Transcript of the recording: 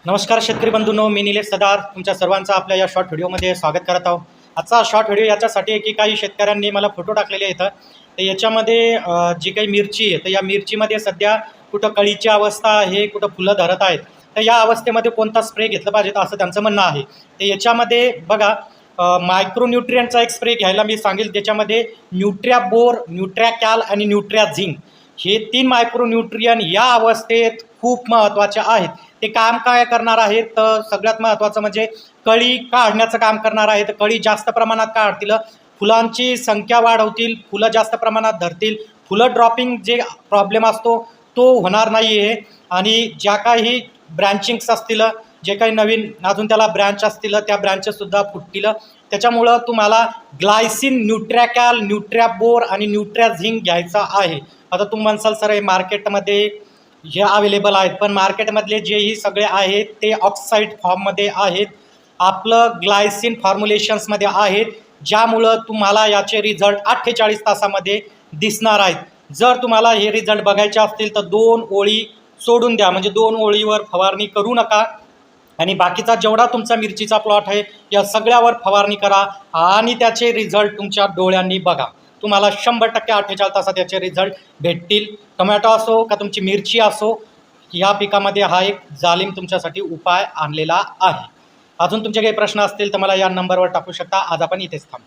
नमस्कार शेतकरी बंधूंनो, मी निलेश सदार तुमच्या सर्वांचं आपल्या या शॉर्ट व्हिडिओमध्ये स्वागत करत आहोत। आजचा शॉर्ट व्हिडिओ याच्यासाठी आहे की काही शेतकऱ्यांनी मला फोटो टाकलेले आहेत, तर याच्यामध्ये जी काही मिरची आहे तर या मिरचीमध्ये सध्या कुठं कळीची अवस्था आहे, कुठं फुलं धरत आहेत, तर या अवस्थेमध्ये कोणता स्प्रे घेतला पाहिजे असं त्यांचं म्हणणं आहे। तर याच्यामध्ये बघा, मायक्रोन्यूट्रियंटचा एक स्प्रे घ्यायला मी सांगेल, त्याच्यामध्ये न्यूट्रियाबोर, न्यूट्रियाकॅल आणि न्यूट्रियाझिंक हे 3 मायक्रोन्यूट्रियन या अवस्थेत खूप महत्त्वाचे आहेत। ते काम काय करणार आहेत, तर सगळ्यात महत्त्वाचं म्हणजे कळी काढण्याचं काम करणार आहे। तर कळी जास्त प्रमाणात काढतील, फुलांची संख्या वाढवतील, फुलं जास्त प्रमाणात धरतील, फुलं ड्रॉपिंग जे प्रॉब्लेम असतो तो होणार नाही आहे। आणि ज्या काही ब्रँचिंग्स असतील, जे काही नवीन अजून त्याला ब्रँच असतील, त्या ब्रँचेससुद्धा फुटतील। त्याच्यामुळं तुम्हाला ग्लायसिन, न्यूट्रियाकॅल, न्यूट्रियाबोर आणि न्यूट्रियाझिंक घ्यायचा आहे। आता तुम्ही म्हणसाल सर हे मार्केटमध्ये हे अवेलेबल आहेत, पण मार्केटमधले जेही सगळे आहेत ते ऑक्साईड फॉर्ममध्ये आहेत, आपलं ग्लायसिन फॉर्म्युलेशन्समध्ये आहेत, ज्यामुळं तुम्हाला याचे रिझल्ट 48 तासामध्ये दिसणार आहेत। जर तुम्हाला हे रिझल्ट बघायचे असतील तर 2 ओळी सोडून द्या, म्हणजे 2 ओळीवर फवारणी करू नका आणि बाकीचा जेवढा तुमचा मिरचीचा प्लॉट आहे या सगळ्यावर फवारणी करा आणि त्याचे रिझल्ट तुमच्या डोळ्यांनी बघा। तुम्हाला 100% 48 तासात याचे रिझल्ट भेटतील। टोमॅटो असो का तुमची मिरची असो, या पिकामध्ये हा एक जालिम तुमच्यासाठी उपाय आणलेला आहे। अजून तुमचे काही प्रश्न असतील तर मला या नंबरवर टाकू शकता। आज आपण इथेच थांबू।